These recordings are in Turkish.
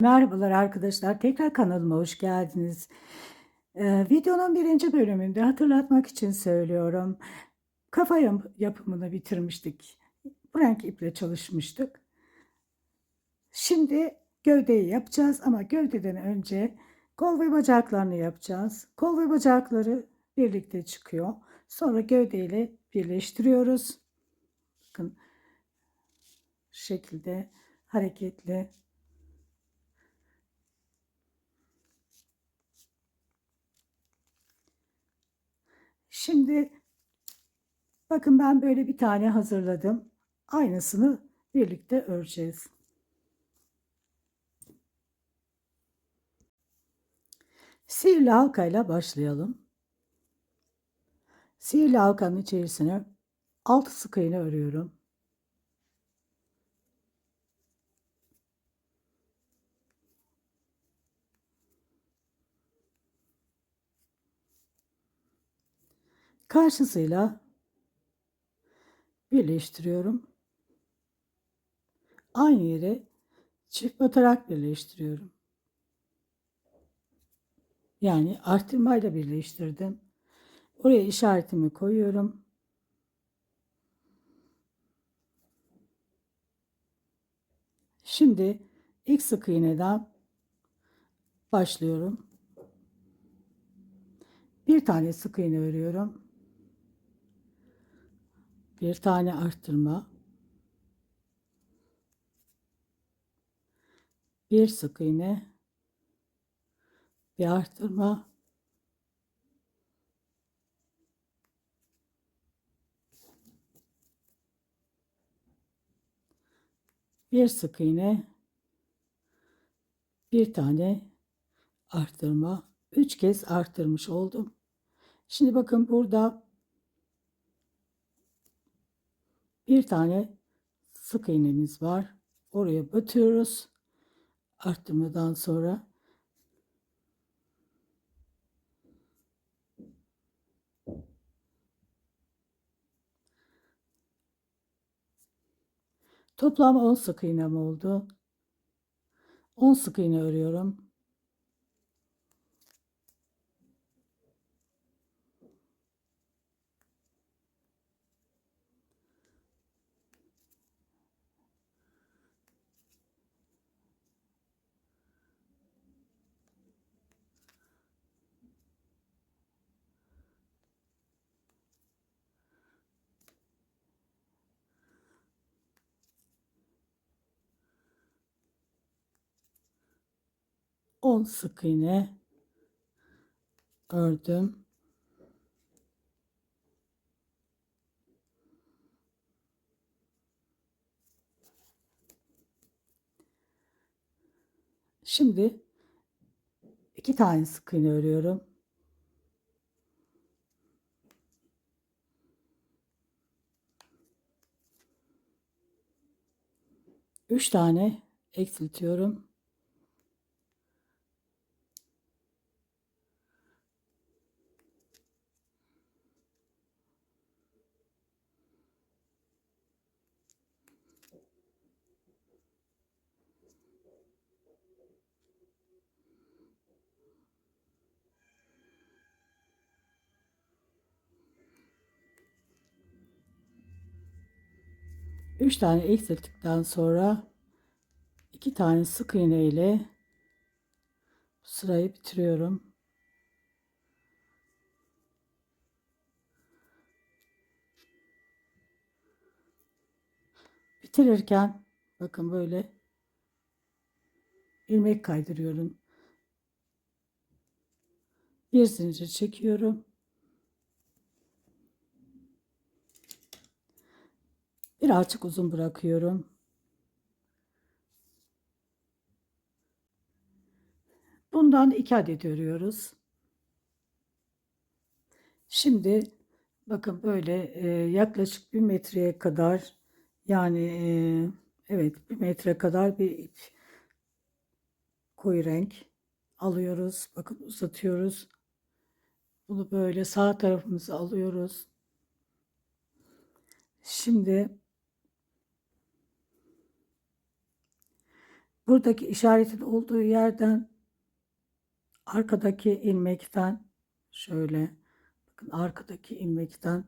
Merhabalar arkadaşlar, tekrar kanalıma hoş geldiniz. Videonun birinci bölümünde hatırlatmak için söylüyorum. Kafa yapımını bitirmiştik. Frank iple çalışmıştık. Şimdi gövdeyi yapacağız ama gövdeden önce kol ve bacaklarını yapacağız. Kol ve bacakları birlikte çıkıyor. Sonra gövdeyle birleştiriyoruz. Bakın şu şekilde hareketli. Şimdi bakın ben böyle bir tane hazırladım. Aynısını birlikte öreceğiz. Sihirli halkayla başlayalım. Sihirli halkanın içerisine 6 sık iğne örüyorum. Karşısıyla birleştiriyorum. Aynı yere çift batarak birleştiriyorum. Yani arttırmayla birleştirdim. Oraya işaretimi koyuyorum. Şimdi ilk sık iğneden başlıyorum. Bir tane sık iğne örüyorum. Bir tane arttırma. Bir sık iğne. Bir arttırma. Bir sık iğne. Bir tane arttırma. 3 kez arttırmış oldum. Şimdi bakın burada bir tane sık iğnemiz var. Oraya batıyoruz. Arttırmadan sonra toplam 10 sık iğnem oldu. 10 sık iğne örüyorum. On sık iğne ördüm. Şimdi 2 tane sık iğne örüyorum. Üç tane eksiltiyorum. Üç tane eksilttikten sonra 2 tane sık iğne ile sırayı bitiriyorum. Bitirirken bakın böyle ilmek kaydırıyorum. Bir zincir çekiyorum. Birazcık uzun bırakıyorum. Bundan 2 adet örüyoruz. Şimdi bakın böyle yaklaşık 1 metreye kadar yani evet 1 metre kadar bir ip, koyu renk alıyoruz. Bakın uzatıyoruz. Bunu böyle sağ tarafımıza alıyoruz. Şimdi Buradaki işaretin olduğu yerden arkadaki ilmekten şöyle bakın, arkadaki ilmekten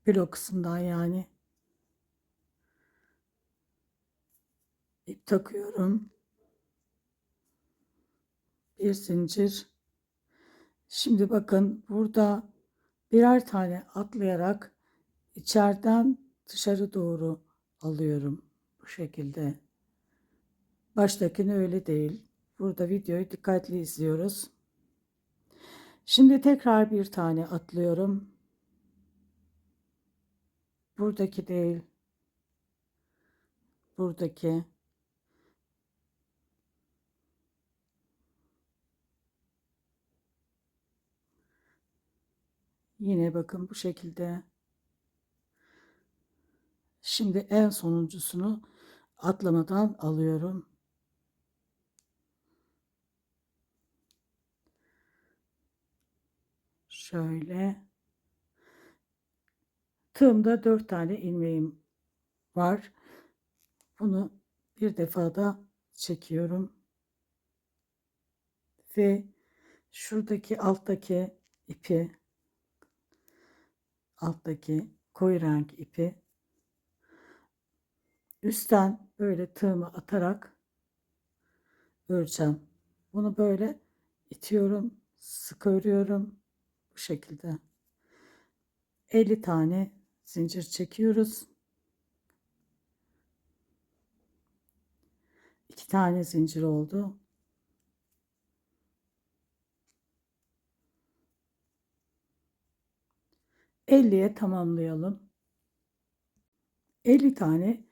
bir kısımdan yani ip takıyorum. Bir zincir. Şimdi bakın burada birer tane atlayarak içeriden dışarı doğru alıyorum. Bu şekilde. Baştakini öyle değil. Burada videoyu dikkatli izliyoruz. Şimdi tekrar bir tane atlıyorum. Buradaki değil. Buradaki. Yine bakın bu şekilde. Şimdi en sonuncusunu atlamadan alıyorum. Şöyle. Tığımda 4 tane ilmeğim var. Bunu bir defada çekiyorum. Ve şuradaki alttaki koyu renk ipi üstten böyle tığımı atarak öreceğim. Bunu böyle itiyorum, sık örüyorum. Bu şekilde 50 tane zincir çekiyoruz. 2 tane zincir oldu. 50'ye tamamlayalım. 50 tane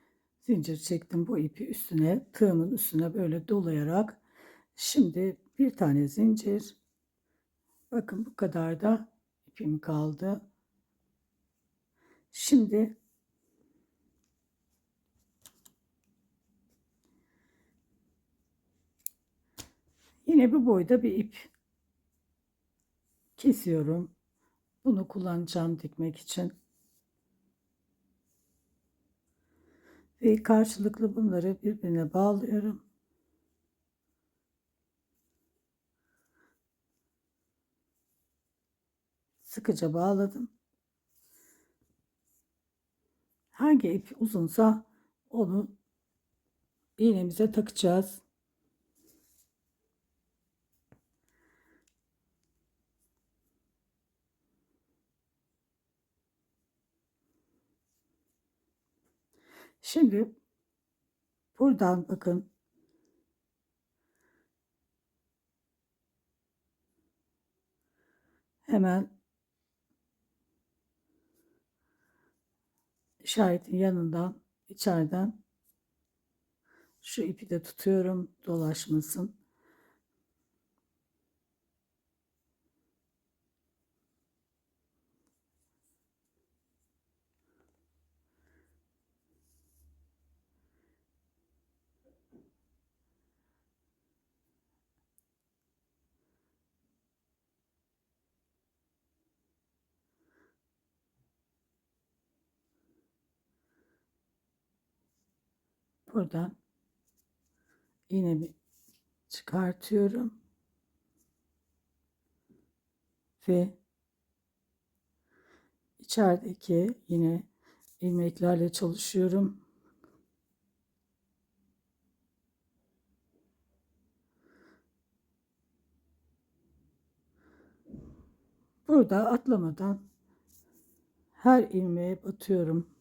zincir çektim bu ipi üstüne, tığımın üstüne böyle dolayarak. Şimdi bir tane zincir. Bakın bu kadar da ipim kaldı. Şimdi yine bu boyda bir ip kesiyorum. Bunu kullanacağım dikmek için. Ve karşılıklı bunları birbirine bağlıyorum. Sıkıca bağladım. Hangi ip uzunsa onu iğnemize takacağız. Şimdi buradan bakın, hemen işaretin yanından içeriden şu ipi de tutuyorum, dolaşmasın. Buradan iğnemi çıkartıyorum ve içerideki yine ilmeklerle çalışıyorum. Burada atlamadan her ilmeğe batıyorum.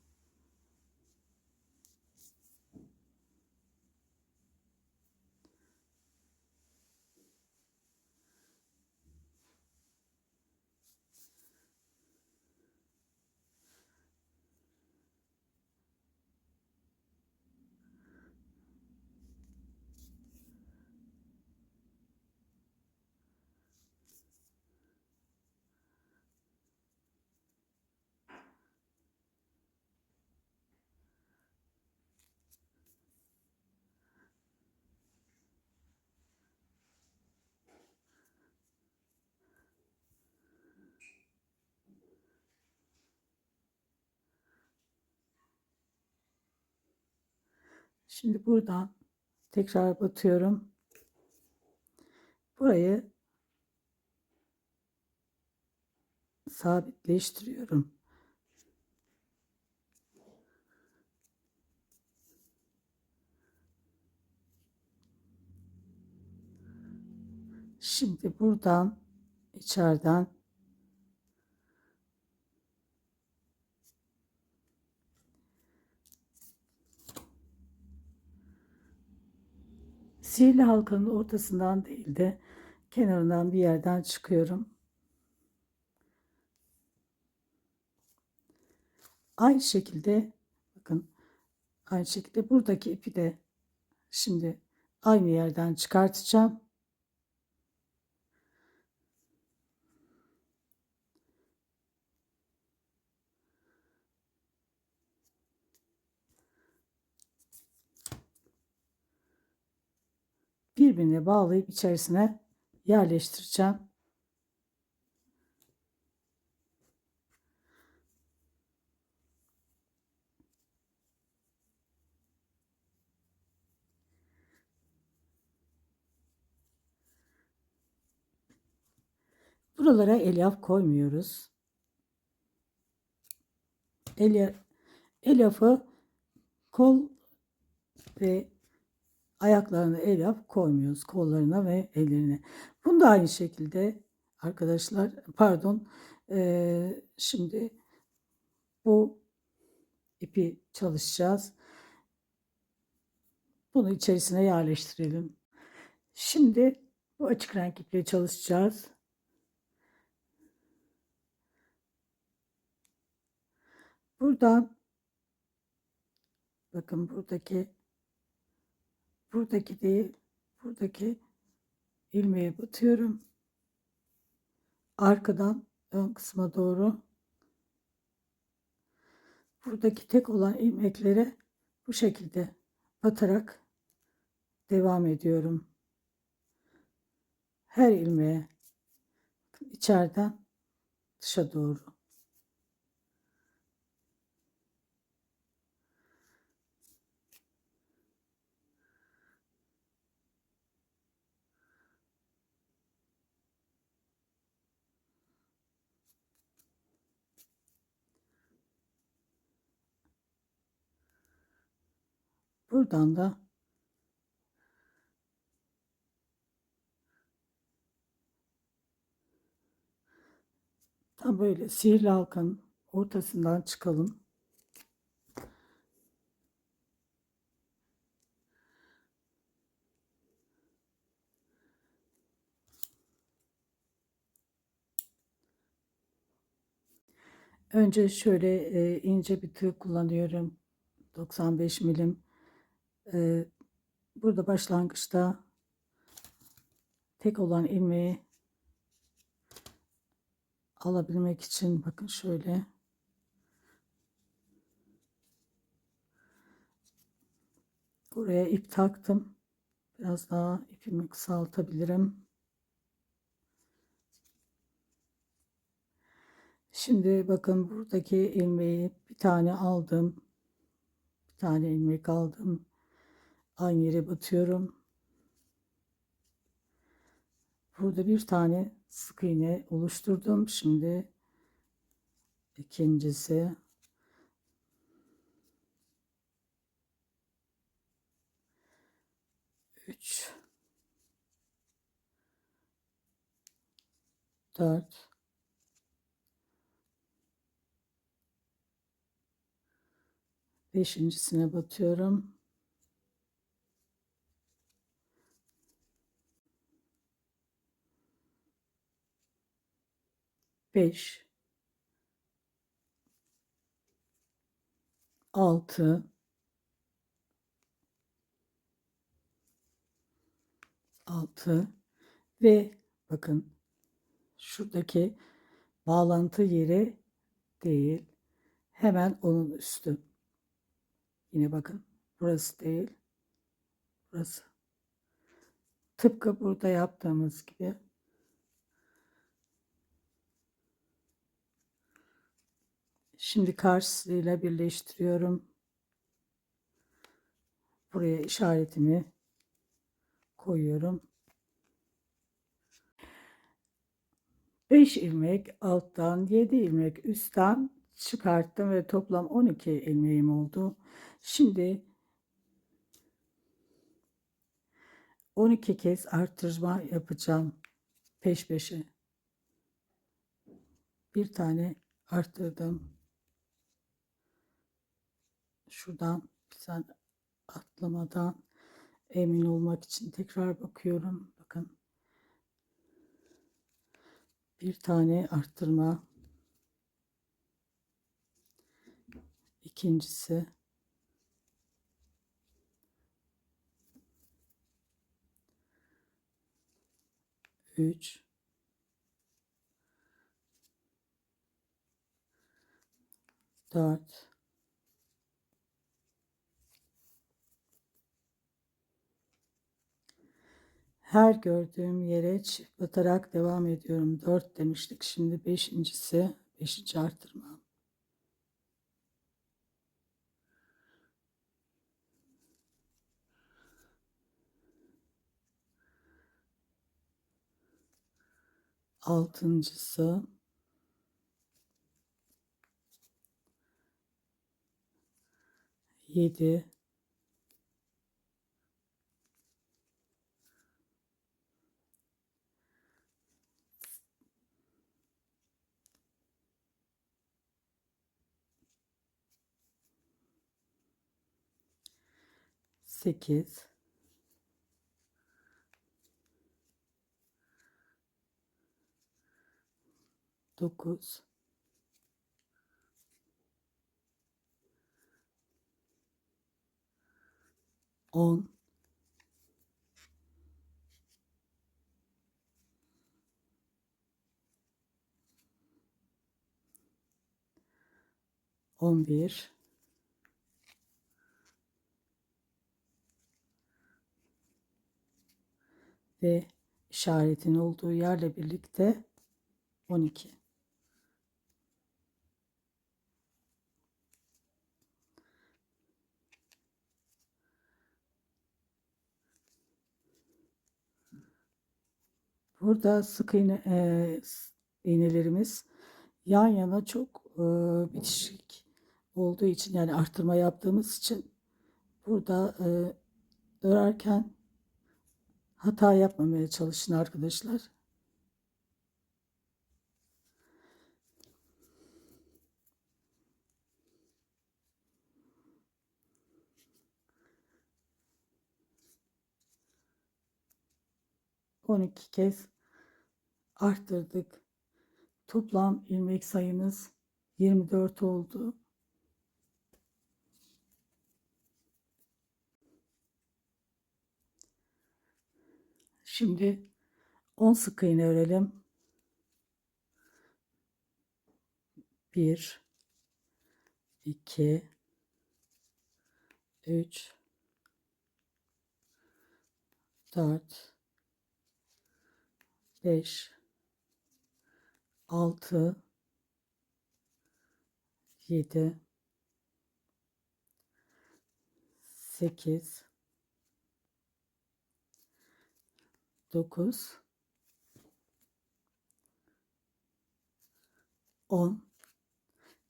Şimdi buradan tekrar batıyorum. Burayı sabitleştiriyorum. Şimdi buradan içeriden sihirli halkanın ortasından değil de kenarından bir yerden çıkıyorum. Aynı şekilde bakın, aynı şekilde buradaki ipi de şimdi aynı yerden çıkartacağım. Birbirine bağlayıp içerisine yerleştireceğim. Buralara elyaf koymuyoruz. Elyafı kol ve ayaklarına elyaf koymuyoruz. Kollarına ve ellerine. Bunu da aynı şekilde arkadaşlar, pardon, şimdi bu ipi çalışacağız. Bunu içerisine yerleştirelim. Şimdi bu açık renk iple çalışacağız. Buradan bakın, buradaki değil, buradaki ilmeğe batıyorum. Arkadan ön kısma doğru buradaki tek olan ilmeklere bu şekilde batarak devam ediyorum. Her ilmeğe içeriden dışa doğru. Buradan da tam böyle sihirli halkanın ortasından çıkalım. Önce şöyle ince bir tığ kullanıyorum. 95 milim. Burada başlangıçta tek olan ilmeği alabilmek için bakın şöyle buraya ip taktım. Biraz daha ipimi kısaltabilirim. Şimdi bakın, buradaki ilmeği bir tane aldım. Bir tane ilmek aldım. Aynı yere batıyorum. Burada bir tane sık iğne oluşturdum. Şimdi ikincisi, üç, dört, beşincisine batıyorum. 5, 6, 6 ve bakın, şuradaki bağlantı yeri değil, hemen onun üstü. Yine bakın, burası değil, burası. Tıpkı burada yaptığımız gibi. Şimdi karşısıyla birleştiriyorum. buraya işaretimi koyuyorum. 5 ilmek alttan, 7 ilmek üstten çıkarttım ve toplam 12 ilmeğim oldu. Şimdi 12 kez artırma yapacağım peş peşe. Bir tane arttırdım. Şuradan bir tane atlamadan emin olmak için tekrar bakıyorum. Bakın. Bir tane arttırma. İkincisi. Üç. 4. Her gördüğüm yere çift batarak devam ediyorum. 4 demiştik. Şimdi beşincisi. 5. artırma. Altıncısı. 7. 8. 9. 10. 11. ve işaretin olduğu yerle birlikte 12. Burada sık iğne, iğnelerimiz yan yana çok bitişik olduğu için, yani arttırma yaptığımız için burada örerken hata yapmamaya çalışın arkadaşlar. ...12 kez arttırdık. Toplam ilmek sayımız 24 oldu. Şimdi 10 sık iğne örelim. 1, 2, 3, 4, 5, 6, 7, 8, 9, 10.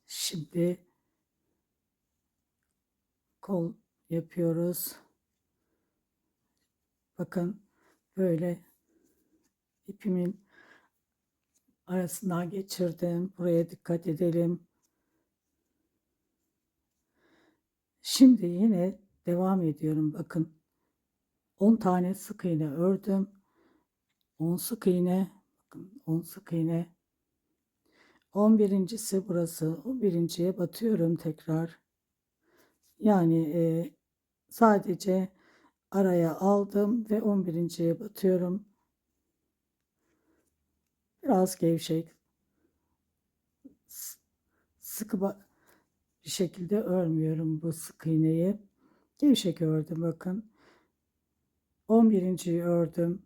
Şimdi kol yapıyoruz. Bakın böyle ipimin arasından geçirdim. Buraya dikkat edelim. Şimdi yine devam ediyorum. Bakın 10 tane sık iğne ördüm. 10 sık iğne. Bakın 10 sık iğne. 11.'si burası. 11.'ye batıyorum tekrar. Yani sadece araya aldım ve 11.'ye batıyorum. Biraz gevşek, sıkı bir şekilde örmüyorum bu sık iğneyi. Gevşek ördüm bakın. 11.'yi ördüm.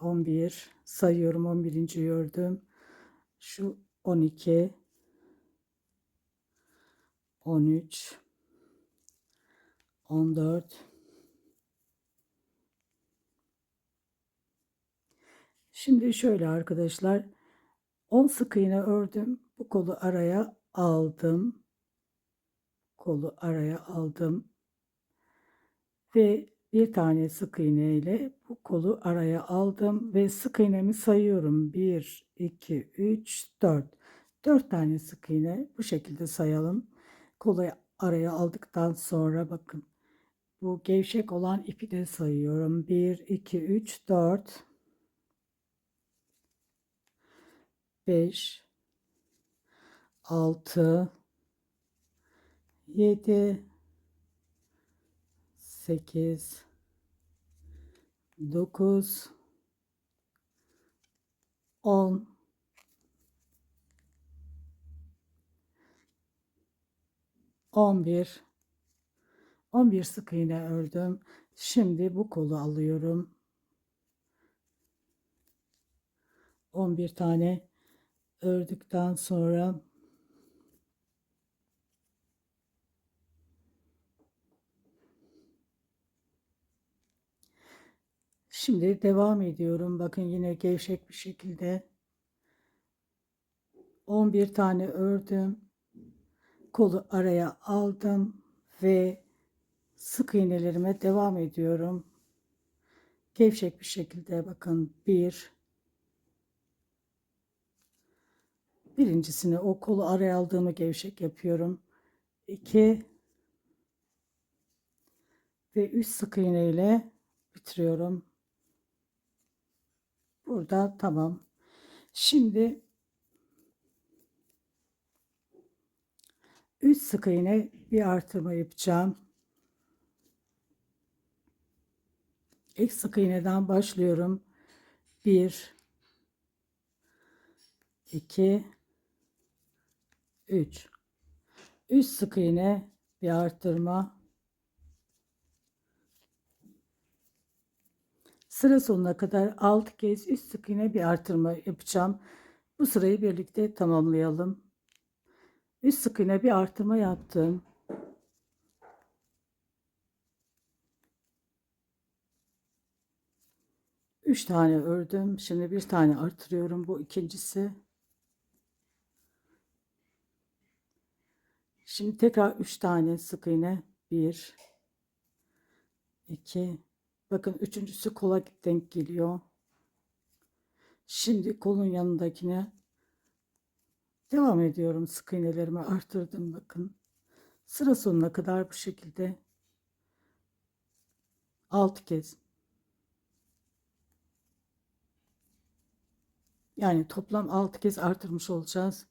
11 sayıyorum, 11.'yi ördüm. Şu 12, 13, 14. Şimdi şöyle arkadaşlar, 10 sık iğne ördüm. Bu kolu araya aldım. Kolu araya aldım. Ve bir tane sık iğne ile bu kolu araya aldım ve sık iğnemi sayıyorum. 1, 2, 3, 4. 4 tane sık iğne bu şekilde sayalım. Kolu araya aldıktan sonra bakın, bu gevşek olan ipi de sayıyorum. 1, 2, 3, 4, 5, 6, 7, 8, 9, 10, 11. 11 sık iğne ördüm. Şimdi bu kolu alıyorum. 11 tane ördükten sonra şimdi devam ediyorum. Bakın yine gevşek bir şekilde 11 tane ördüm. Kolu araya aldım ve sık iğnelerime devam ediyorum. Gevşek bir şekilde bakın, birincisini o kolu araya aldığımı gevşek yapıyorum. 2 ve 3 sık iğne ile bitiriyorum. Burada tamam. Şimdi 3 sık iğne bir artırma yapacağım. İlk sık iğneden başlıyorum. 1, 2, 3. 3 sık iğne bir artırma. Sıra sonuna kadar 6 kez 3 sık iğne bir artırma yapacağım. Bu sırayı birlikte tamamlayalım. 3 sık iğne bir artırma yaptım. Üç tane ördüm. Şimdi bir tane artırıyorum. Bu ikincisi. Şimdi tekrar 3 tane sık iğne. 1, 2. Bakın üçüncüsü kola denk geliyor. Şimdi kolun yanındakine devam ediyorum. Sık iğnelerimi artırdım bakın. Sıra sonuna kadar bu şekilde 6 kez. Yani toplam 6 kez artırmış olacağız.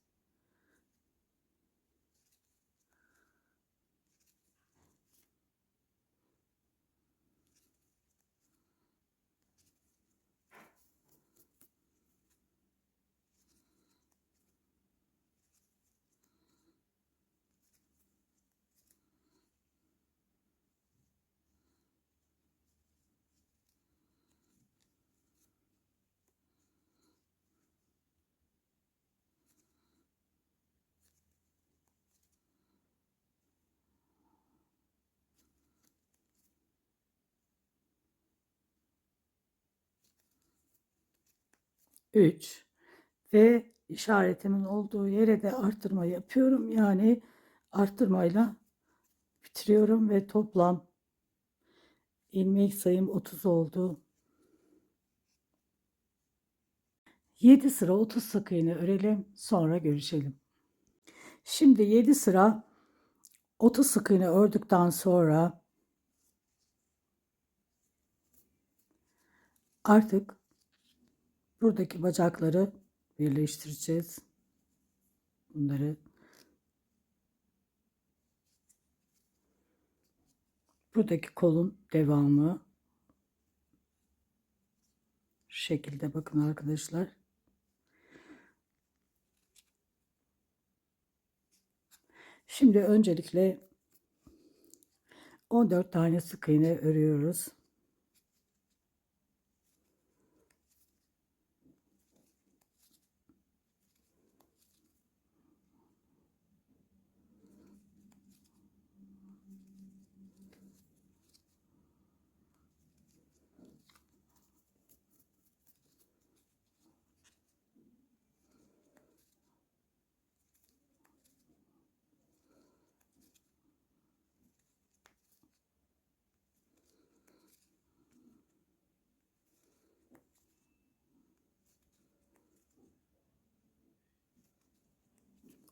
Üç ve işaretimin olduğu yere de artırma yapıyorum. Yani artırmayla bitiriyorum ve toplam ilmek sayım 30 oldu. 7 sıra 30 sık iğne örelim, sonra görüşelim. Şimdi 7 sıra 30 sık iğne ördükten sonra artık buradaki bacakları birleştireceğiz. Bunları, buradaki kolun devamı şu şekilde bakın arkadaşlar. Şimdi öncelikle 14 tane sık iğne örüyoruz.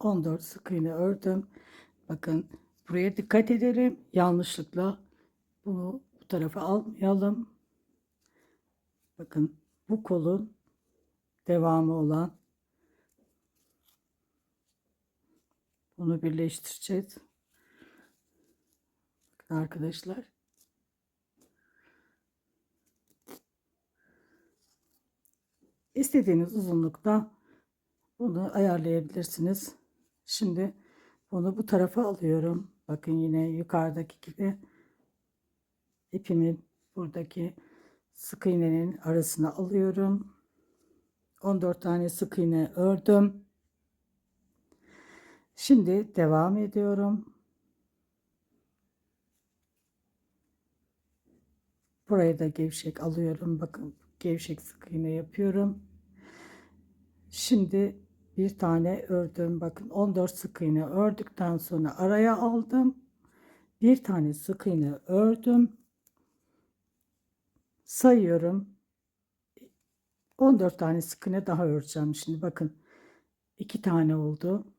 14 sık iğne ördüm. Bakın buraya dikkat edelim. Yanlışlıkla bunu bu tarafa almayalım. Bakın bu kolun devamı olan, bunu birleştireceğiz. Bakın arkadaşlar. İstediğiniz uzunlukta bunu ayarlayabilirsiniz. Şimdi bunu bu tarafa alıyorum. Bakın yine yukarıdaki gibi ipimin buradaki sık iğnenin arasına alıyorum. 14 tane sık iğne ördüm. Şimdi devam ediyorum. Burayı da gevşek alıyorum. Bakın gevşek sık iğne yapıyorum. Şimdi bir tane ördüm. Bakın 14 sık iğne ördükten sonra araya aldım. Bir tane sık iğne ördüm. Sayıyorum. 14 tane sık iğne daha öreceğim. Şimdi bakın 2 tane oldu.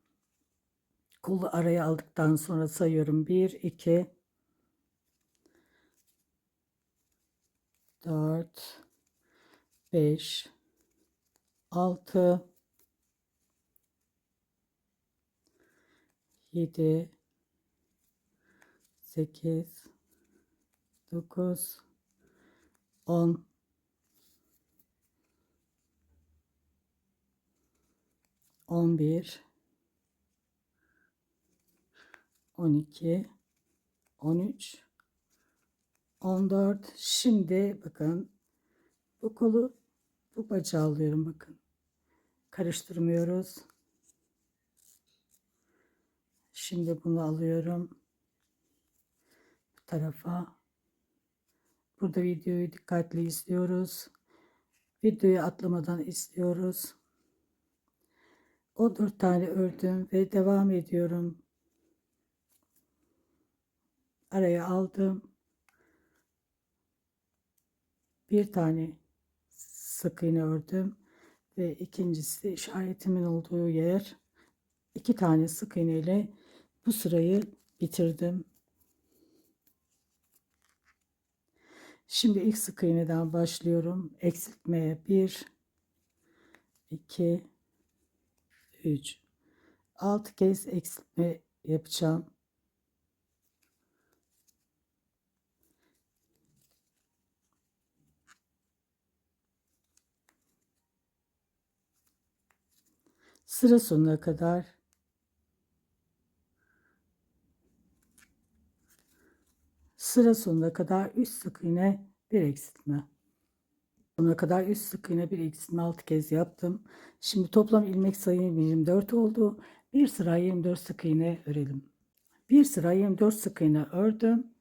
Kolu araya aldıktan sonra sayıyorum. 1, 2, 4, 5, 6, 7, 8, 9, 10, 11, 12, 13, 14. Şimdi bakın bu kolu, bu bacağı alıyorum. Bakın karıştırmıyoruz. Şimdi bunu alıyorum bu tarafa. Burada videoyu dikkatli izliyoruz. Videoyu atlamadan izliyoruz. 14 tane ördüm ve devam ediyorum. Araya aldım. Bir tane sık iğne ördüm ve ikincisi de işaretimin olduğu yer. 2 tane sık iğne ile bu sırayı bitirdim. Şimdi ilk sık iğneden başlıyorum. Eksiltmeye 1, 2, 3, 6 kez eksiltme yapacağım. Sıra sonuna kadar üst sık iğne, bir eksiltme. Sonuna kadar üst sık iğne, bir eksiltme 6 kez yaptım. Şimdi toplam ilmek sayım 24 oldu. Bir sıra 24 sık iğne örelim. Bir sıra 24 sık iğne ördüm.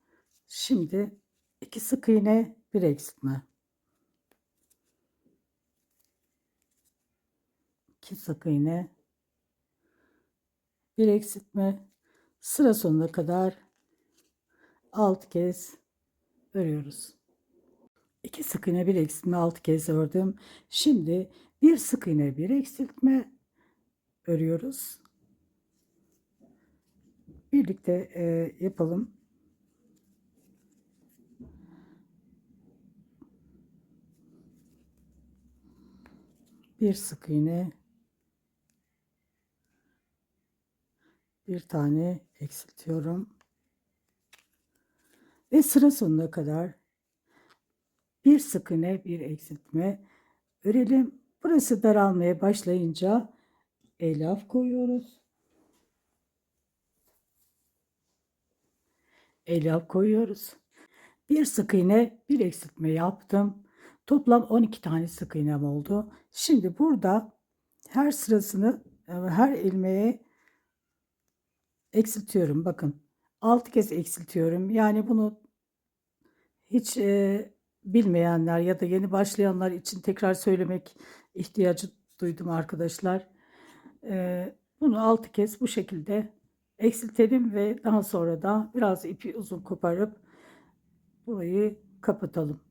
Şimdi 2 sık iğne, bir eksiltme. 2 sık iğne, bir eksiltme. Sıra sonuna kadar 6 kez örüyoruz. 2 sık iğne, bir eksiltme 6 kez ördüm. Şimdi bir sık iğne, bir eksiltme örüyoruz. Birlikte yapalım. Bir sık iğne, bir tane eksiltiyorum ve sıra sonuna kadar bir sık iğne, bir eksiltme örelim. Burası daralmaya başlayınca elyaf koyuyoruz. Elyaf koyuyoruz. Bir sık iğne, bir eksiltme yaptım. Toplam 12 tane sık iğnem oldu. Şimdi burada her sırasını, her ilmeğe eksiltiyorum. Bakın 6 kez eksiltiyorum. Yani bunu hiç bilmeyenler ya da yeni başlayanlar için tekrar söylemek ihtiyacı duydum arkadaşlar. Bunu 6 kez bu şekilde eksiltelim ve daha sonra da biraz ipi uzun koparıp burayı kapatalım.